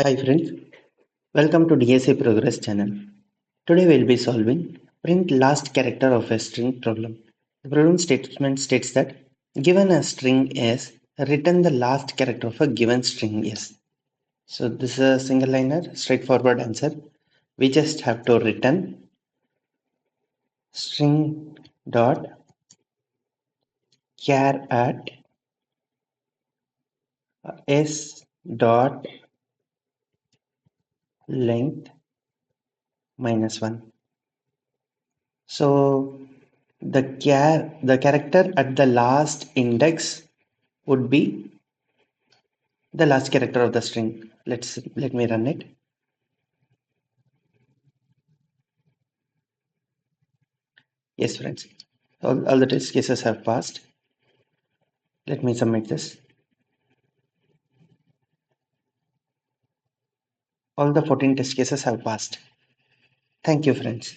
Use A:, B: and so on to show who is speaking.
A: Hi friends, welcome to DSA Progress channel. Today we'll be solving print last character of a string problem. The problem statement states that given a string S, return the last character of a given string S. So this is a single liner, straightforward answer. We just have to return string dot char at S dot length -1. So the character at the last index would be the last character of the string. Let me run it. Yes, friends. All the test cases have passed. Let me submit this. All the 14 test cases have passed. Thank you, friends.